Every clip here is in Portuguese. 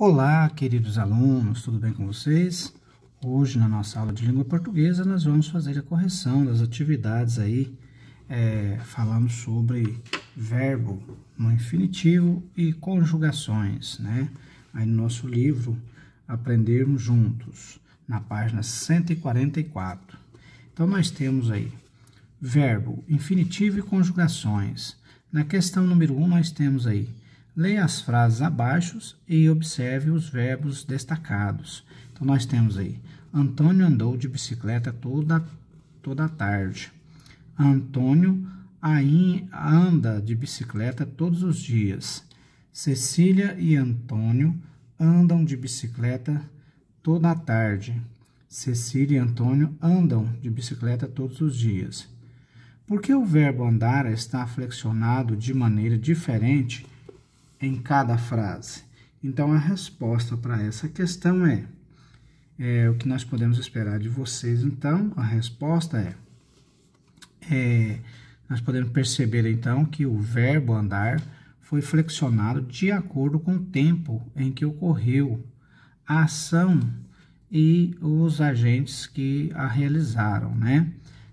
Olá, queridos alunos, tudo bem com vocês? Hoje, na nossa aula de língua portuguesa, nós vamos fazer a correção das atividades aí, falando sobre verbo no infinitivo e conjugações, né? Aí no nosso livro, Aprendermos Juntos, na página 144. Então, nós temos aí verbo, infinitivo e conjugações. Na questão número 1, nós temos aí: leia as frases abaixo e observe os verbos destacados. Então, nós temos aí: Antônio andou de bicicleta toda a tarde. Antônio anda de bicicleta todos os dias. Cecília e Antônio andam de bicicleta toda a tarde. Cecília e Antônio andam de bicicleta todos os dias. Por que o verbo andar está flexionado de maneira diferente em cada frase? Então, a resposta para essa questão é o que nós podemos esperar de vocês. Então, a resposta nós podemos perceber, então, que o verbo andar foi flexionado de acordo com o tempo em que ocorreu a ação e os agentes que a realizaram, né?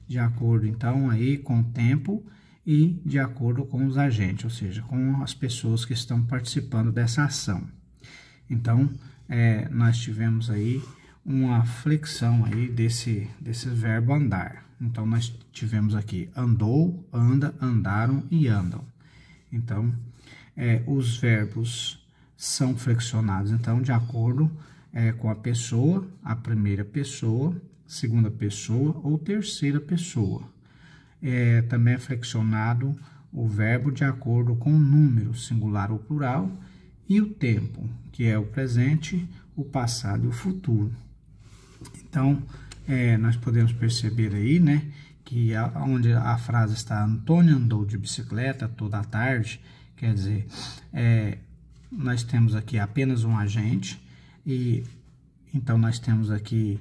De acordo, então, aí com o tempo e de acordo com os agentes, ou seja, com as pessoas que estão participando dessa ação. Então, nós tivemos aí uma flexão aí desse verbo andar. Então, nós tivemos aqui andou, anda, andaram e andam. Então, os verbos são flexionados, então, de acordo com a pessoa, a primeira pessoa, segunda pessoa ou terceira pessoa. Também é flexionado o verbo de acordo com o número, singular ou plural, e o tempo, que é o presente, o passado e o futuro. Então, nós podemos perceber aí, né, que onde a frase está Antônio andou de bicicleta toda a tarde, quer dizer, nós temos aqui apenas um agente, e então nós temos aqui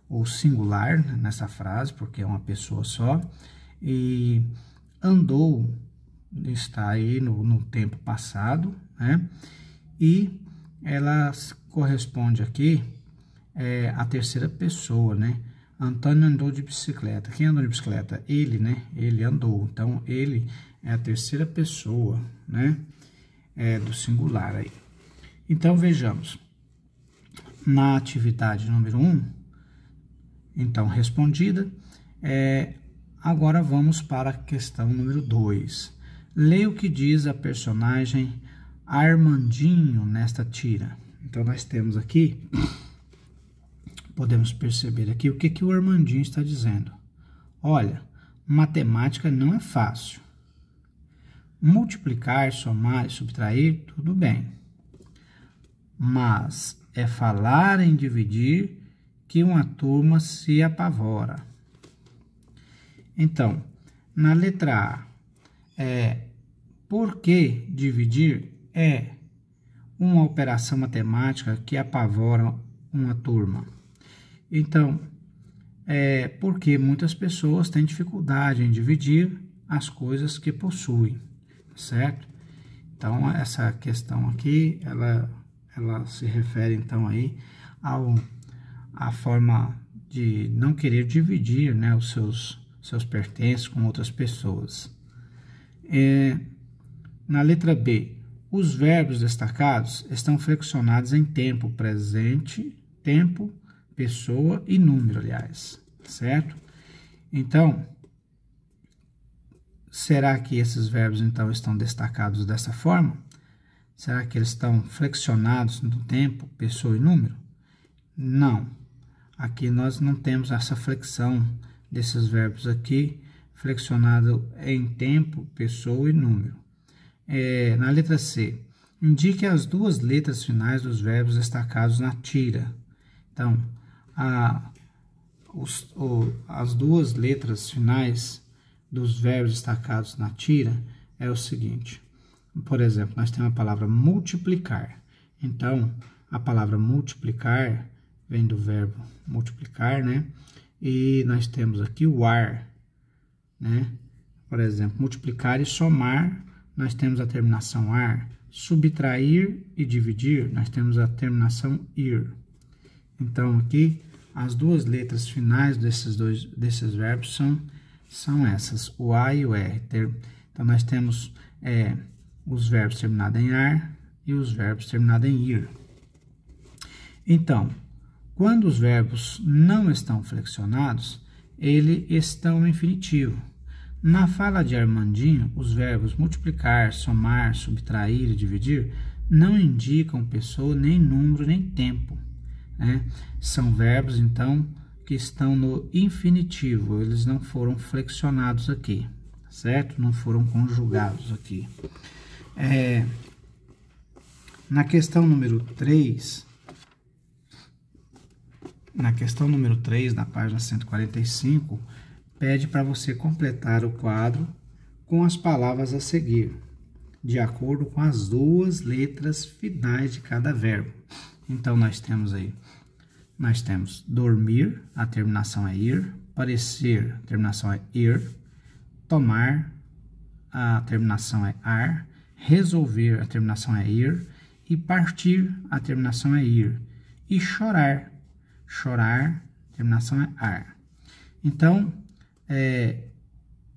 o singular nessa frase, porque é uma pessoa só, e andou está aí no tempo passado, né? E ela corresponde aqui à terceira pessoa, né? Antônio andou de bicicleta. Quem andou de bicicleta? Ele, né? Ele andou. Então, ele é a terceira pessoa, né? Do singular aí. Então, vejamos. Na atividade número 1, então, respondida. Agora vamos para a questão número 2. Leia o que diz a personagem Armandinho nesta tira. Então, nós temos aqui, podemos perceber aqui o que o Armandinho está dizendo. Olha, matemática não é fácil. Multiplicar, somar e subtrair, tudo bem. Mas é falar em dividir que uma turma se apavora. Então, na letra A, por que dividir é uma operação matemática que apavora uma turma. Então, porque muitas pessoas têm dificuldade em dividir as coisas que possuem, certo? Então, essa questão aqui, ela se refere, então, aí à forma de não querer dividir, né, os seus pertences com outras pessoas. Na letra B, os verbos destacados estão flexionados em tempo presente, tempo, pessoa e número, aliás, certo? Então, será que esses verbos, então, estão destacados dessa forma? Será que eles estão flexionados no tempo, pessoa e número? Não. Aqui nós não temos essa flexão desses verbos aqui, flexionado em tempo, pessoa e número. Na letra C, indique as duas letras finais dos verbos destacados na tira. Então, as duas letras finais dos verbos destacados na tira é o seguinte. Por exemplo, nós temos a palavra multiplicar. Então, a palavra multiplicar vem do verbo multiplicar, né? E nós temos aqui o ar, né? Por exemplo, multiplicar e somar, nós temos a terminação ar. subtrair e dividir, nós temos a terminação ir. Então, aqui, as duas letras finais desses verbos são essas, o A e o R. Então, nós temos os verbos terminados em ar e os verbos terminados em ir. Então, quando os verbos não estão flexionados, eles estão no infinitivo. Na fala de Armandinho, os verbos multiplicar, somar, subtrair e dividir não indicam pessoa, nem número, nem tempo, né? São verbos, então, que estão no infinitivo. Eles não foram flexionados aqui, certo? Não foram conjugados aqui. Na questão número 3, na página 145, pede para você completar o quadro com as palavras a seguir, de acordo com as duas letras finais de cada verbo. Então, nós temos dormir, a terminação é ir, parecer, a terminação é ir, tomar, a terminação é ar, resolver, a terminação é ir, e partir, a terminação é ir, e chorar, a terminação é ar. Então,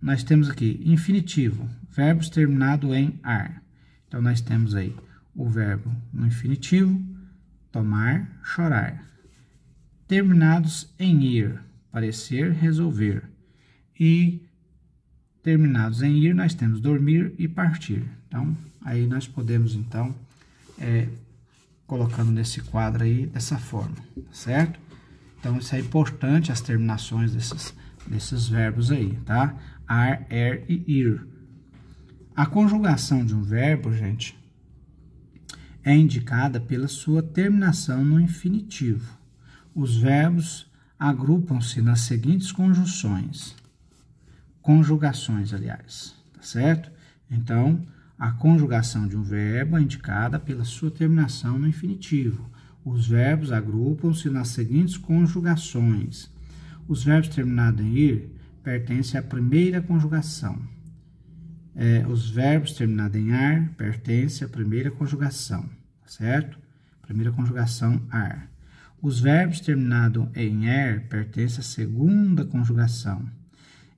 nós temos aqui infinitivo, verbos terminados em ar. Então, nós temos aí o verbo no infinitivo, tomar, chorar. Terminados em ir, parecer, resolver. E terminados em ir, nós temos dormir e partir. Então, aí nós podemos, então, colocando nesse quadro aí, dessa forma, certo? Então, isso é importante, as terminações desses verbos aí, tá? Ar, e ir. A conjugação de um verbo, gente, é indicada pela sua terminação no infinitivo. Os verbos agrupam-se nas seguintes conjugações, aliás, tá certo? Então, a conjugação de um verbo é indicada pela sua terminação no infinitivo. Os verbos agrupam-se nas seguintes conjugações. Os verbos terminados em ir pertencem à primeira conjugação. Os verbos terminados em ar pertencem à primeira conjugação, certo? Primeira conjugação, ar. Os verbos terminados em er pertencem à segunda conjugação.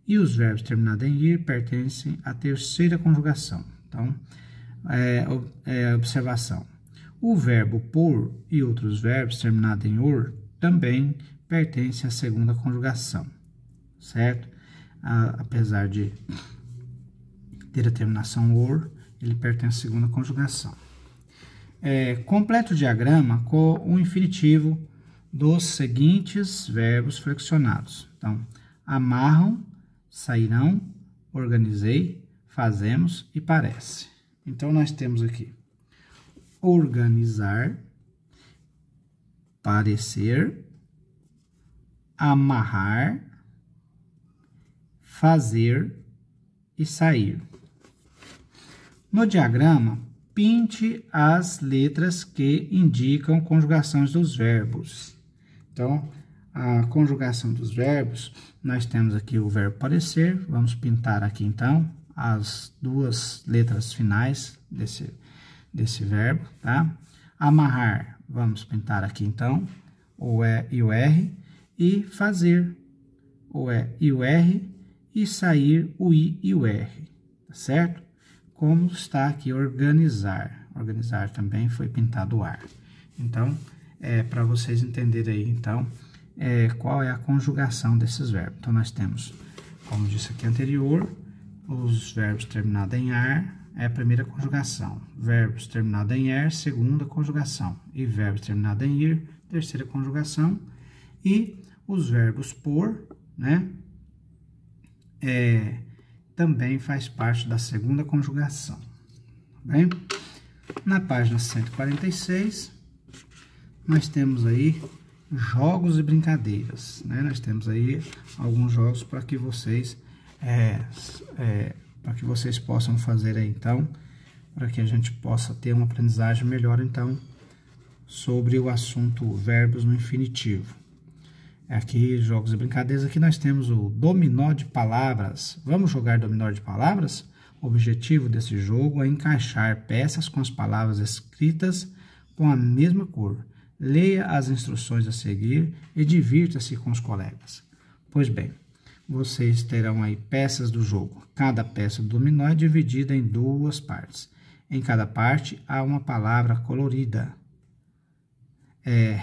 E os verbos terminados em ir pertencem à terceira conjugação. Então, observação. O verbo por e outros verbos terminados em or também pertencem à segunda conjugação, certo? Apesar de ter a terminação or, ele pertence à segunda conjugação. Complete o diagrama com o infinitivo dos seguintes verbos flexionados. Então, amarram, sairão, organizei, fazemos e parece. Então, nós temos aqui organizar, parecer, amarrar, fazer e sair. No diagrama, pinte as letras que indicam conjugações dos verbos. Então, a conjugação dos verbos, nós temos aqui o verbo parecer, vamos pintar aqui então as duas letras finais desse verbo, tá? Amarrar, vamos pintar aqui então o E e o R, e fazer o E e o R, e sair o I e o R, tá certo? Como está aqui organizar. Organizar também foi pintado o ar. Então, para vocês entenderem aí, então, qual é a conjugação desses verbos. Então, nós temos, como disse aqui anterior, os verbos terminados em ar é a primeira conjugação. Verbos terminados em er, segunda conjugação. E verbos terminados em ir, terceira conjugação. E os verbos por, né, também faz parte da segunda conjugação. Tá bem? Na página 146, nós temos aí jogos e brincadeiras, né? Nós temos aí alguns jogos para que vocês possam fazer aí, então, para que a gente possa ter uma aprendizagem melhor, então, sobre o assunto verbos no infinitivo. Aqui, jogos e brincadeiras, aqui nós temos o dominó de palavras. Vamos jogar dominó de palavras? O objetivo desse jogo é encaixar peças com as palavras escritas com a mesma cor. Leia as instruções a seguir e divirta-se com os colegas. Pois bem, vocês terão aí peças do jogo. Cada peça do dominó é dividida em 2 partes. Em cada parte há uma palavra colorida.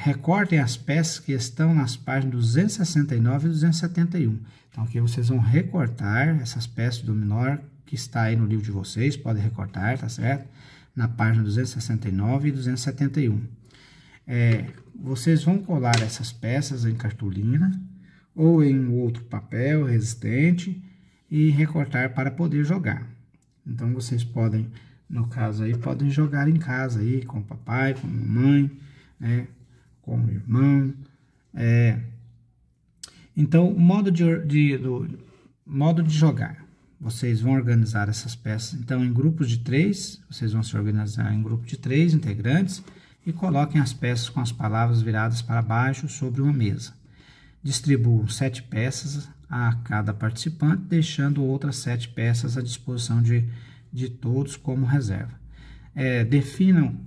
Recortem as peças que estão nas páginas 269 e 271. Então, aqui vocês vão recortar essas peças do dominó que está aí no livro de vocês. Podem recortar, tá certo? Na página 269 e 271. Vocês vão colar essas peças em cartolina ou em outro papel resistente e recortar para poder jogar. Então, vocês podem, no caso aí, podem jogar em casa aí com o papai, com a mamãe, né, com o irmão. Então, o modo de jogar. Vocês vão organizar essas peças, então, em grupos de 3. Vocês vão se organizar em grupo de 3 integrantes e coloquem as peças com as palavras viradas para baixo sobre uma mesa. Distribuam 7 peças a cada participante, deixando outras 7 peças à disposição de todos como reserva. Definam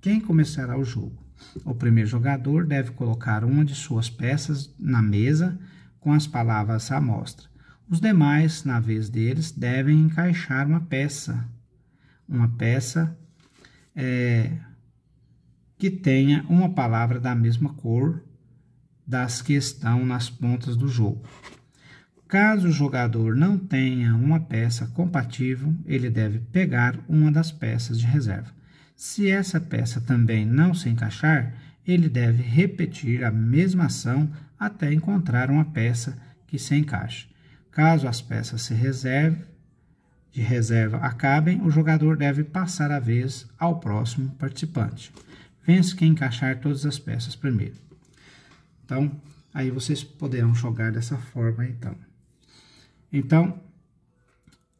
quem começará o jogo. O primeiro jogador deve colocar uma de suas peças na mesa com as palavras à mostra. Os demais, na vez deles, devem encaixar uma peça que tenha uma palavra da mesma cor das que estão nas pontas do jogo. Caso o jogador não tenha uma peça compatível, ele deve pegar uma das peças de reserva. Se essa peça também não se encaixar, ele deve repetir a mesma ação até encontrar uma peça que se encaixe. Caso as peças de reserva acabem, o jogador deve passar a vez ao próximo participante. Vence quem encaixar todas as peças primeiro. Então, aí vocês poderão jogar dessa forma, Então,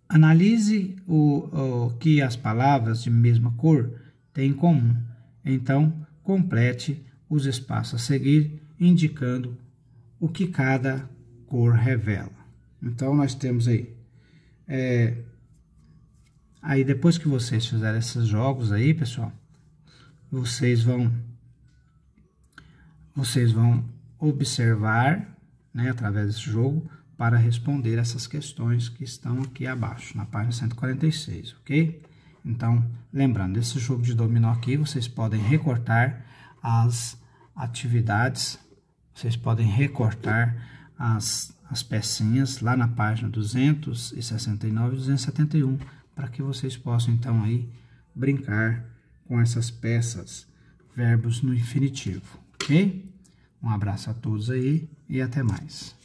analise o que as palavras de mesma cor têm em comum. Então, complete os espaços a seguir, indicando o que cada cor revela. Então, nós temos aí... Aí, depois que vocês fizerem esses jogos aí, pessoal, vocês vão observar, né, através desse jogo, para responder essas questões que estão aqui abaixo, na página 146, ok? Então, lembrando, esse jogo de dominó aqui, vocês podem recortar as atividades, vocês podem recortar as pecinhas lá na página 269 e 271, para que vocês possam, então, aí, brincar com essas peças, verbos no infinitivo, ok? Um abraço a todos aí e até mais.